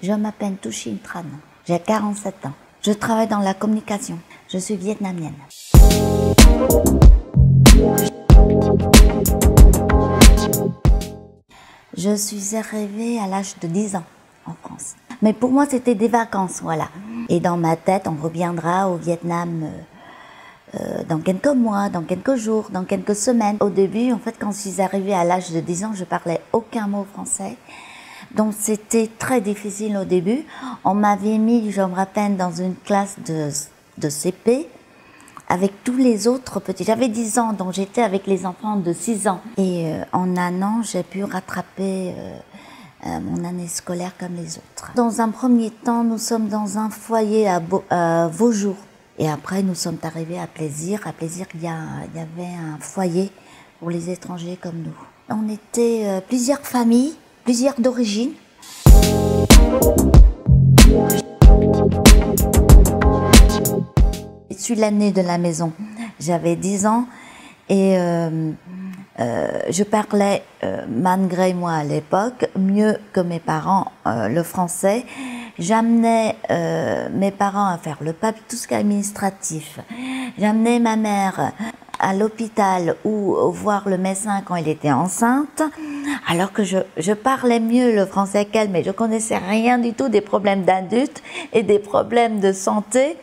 Je m'appelle Thu Trinh Tran, j'ai 47 ans. Je travaille dans la communication, je suis vietnamienne. Je suis arrivée à l'âge de 10 ans en France. Mais pour moi, c'était des vacances, voilà. Et dans ma tête, on reviendra au Vietnam dans quelques mois, dans quelques jours, dans quelques semaines. Au début, en fait, quand je suis arrivée à l'âge de 10 ans, je parlais aucun mot français. Donc c'était très difficile au début. On m'avait mis, je me rappelle, dans une classe de CP avec tous les autres petits. J'avais 10 ans, donc j'étais avec les enfants de 6 ans. Et en un an, j'ai pu rattraper mon année scolaire comme les autres. Dans un premier temps, nous sommes dans un foyer à Vaujour. Et après, nous sommes arrivés à Plaisir. À Plaisir, il y avait un foyer pour les étrangers comme nous. On était plusieurs familles, plusieurs d'origine. Je suis l'aînée de la maison. J'avais 10 ans et je parlais, malgré moi à l'époque, mieux que mes parents le français. J'amenais mes parents à faire le papier, tout ce qui est administratif. J'amenais ma mère à l'hôpital ou voir le médecin quand elle était enceinte, alors que je parlais mieux le français qu'elle, mais je connaissais rien du tout des problèmes d'adultes et des problèmes de santé,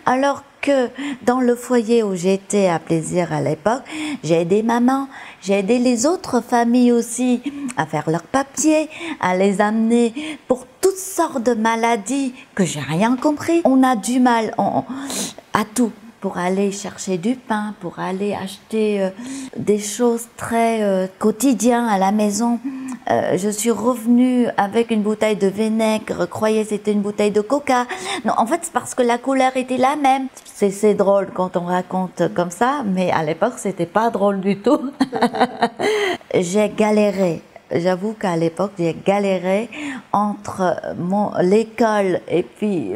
alors que dans le foyer où j'étais à Plaisir à l'époque, j'ai aidé maman, j'ai aidé les autres familles aussi à faire leurs papiers, à les amener pour toutes sortes de maladies que j'ai rien compris. On a du mal à tout. Pour aller chercher du pain, pour aller acheter des choses très quotidiennes à la maison. Je suis revenue avec une bouteille de vinaigre, croyais que c'était une bouteille de coca. Non, en fait, c'est parce que la couleur était la même. C'est drôle quand on raconte comme ça, mais à l'époque, c'était pas drôle du tout. J'ai galéré. J'avoue qu'à l'époque, j'ai galéré entre l'école et puis,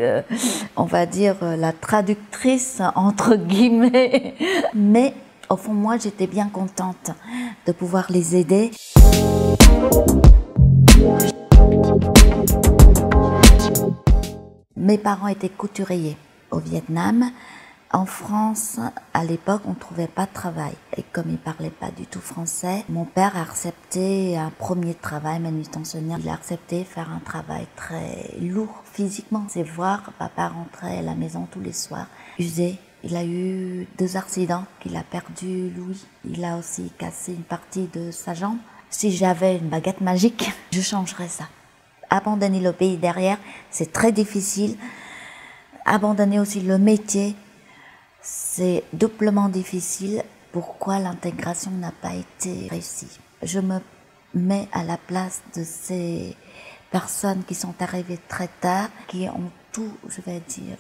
on va dire, la traductrice, entre guillemets. Mais au fond, moi, j'étais bien contente de pouvoir les aider. Mes parents étaient couturiers au Vietnam. En France, à l'époque, on ne trouvait pas de travail. Et comme ils ne parlaient pas du tout français, mon père a accepté un premier travail manutentionnaire. Il a accepté faire un travail très lourd physiquement. C'est voir papa rentrer à la maison tous les soirs, usé. Il a eu 2 accidents, qu'il a perdu l'ouïe. Il a aussi cassé une partie de sa jambe. Si j'avais une baguette magique, je changerais ça. Abandonner le pays derrière, c'est très difficile. Abandonner aussi le métier, c'est doublement difficile. Pourquoi l'intégration n'a pas été réussie? Je me mets à la place de ces personnes qui sont arrivées très tard, qui ont tout, je vais dire,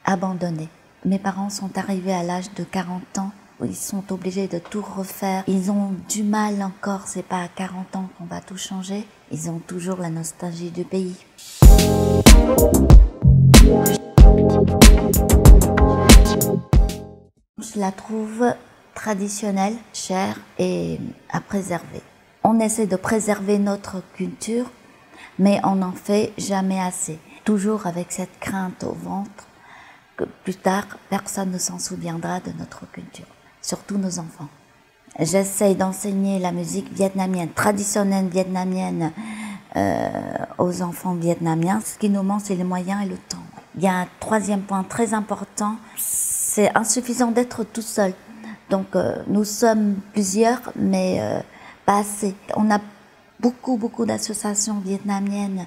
abandonné. Mes parents sont arrivés à l'âge de 40 ans, où ils sont obligés de tout refaire. Ils ont du mal encore, c'est pas à 40 ans qu'on va tout changer. Ils ont toujours la nostalgie du pays. Je la trouve traditionnelle, chère et à préserver. On essaie de préserver notre culture, mais on n'en fait jamais assez. Toujours avec cette crainte au ventre que plus tard, personne ne s'en souviendra de notre culture, surtout nos enfants. J'essaie d'enseigner la musique vietnamienne, traditionnelle vietnamienne, aux enfants vietnamiens. Ce qui nous manque, c'est les moyens et le temps. Il y a un 3e point très important, c'est insuffisant d'être tout seul. Donc nous sommes plusieurs, mais pas assez. On a beaucoup d'associations vietnamiennes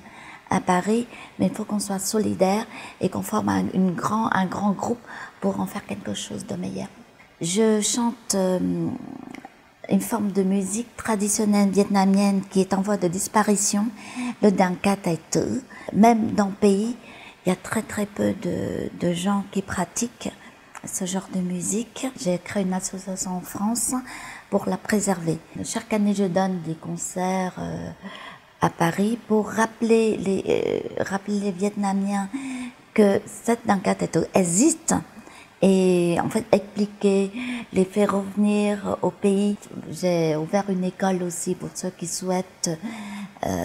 à Paris, mais il faut qu'on soit solidaires et qu'on forme un grand groupe pour en faire quelque chose de meilleur. Je chante une forme de musique traditionnelle vietnamienne qui est en voie de disparition, le Dang Cat Thai Tử. Même dans le pays, il y a très peu de gens qui pratiquent ce genre de musique. J'ai créé une association en France pour la préserver. Chaque année, je donne des concerts à Paris pour rappeler les Vietnamiens que cette Dang Cat Thai Tử existe. Et en fait, expliquer, les faire revenir au pays. J'ai ouvert une école aussi pour ceux qui souhaitent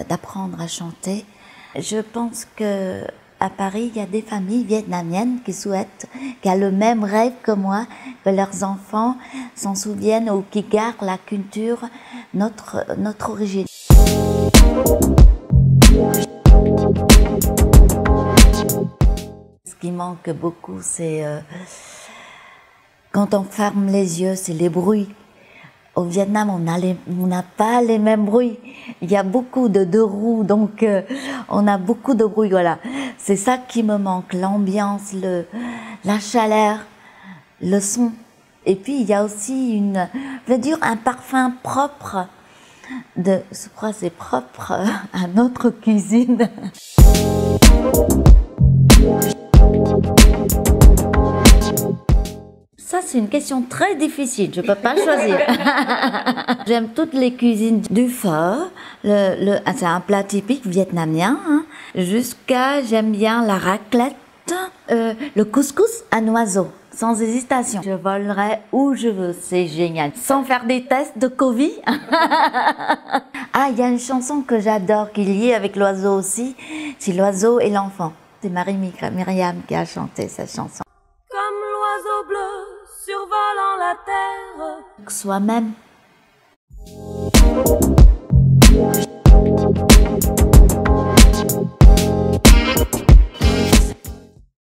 d'apprendre à chanter. Je pense que à Paris, il y a des familles vietnamiennes qui souhaitent, qui ont le même rêve que moi, que leurs enfants s'en souviennent ou qui gardent la culture, notre origine. Ce qui manque beaucoup, c'est quand on ferme les yeux, c'est les bruits. Au Vietnam, on n'a pas les mêmes bruits. Il y a beaucoup de deux roues, donc on a beaucoup de bruit. Voilà, c'est ça qui me manque, l'ambiance, la chaleur, le son. Et puis il y a aussi je veux dire, un parfum propre. Je crois que c'est propre à notre cuisine. Ça, c'est une question très difficile, je ne peux pas choisir. J'aime toutes les cuisines, du pho, c'est un plat typique vietnamien, hein, jusqu'à, j'aime bien la raclette, le couscous à noisaux, sans hésitation. Je volerai où je veux, c'est génial. Sans faire des tests de Covid. Ah, il y a une chanson que j'adore, qui est liée avec l'oiseau aussi, c'est l'oiseau et l'enfant. C'est Marie-Myriam qui a chanté cette chanson. Comme l'oiseau bleu survolant la terre. Soi-même.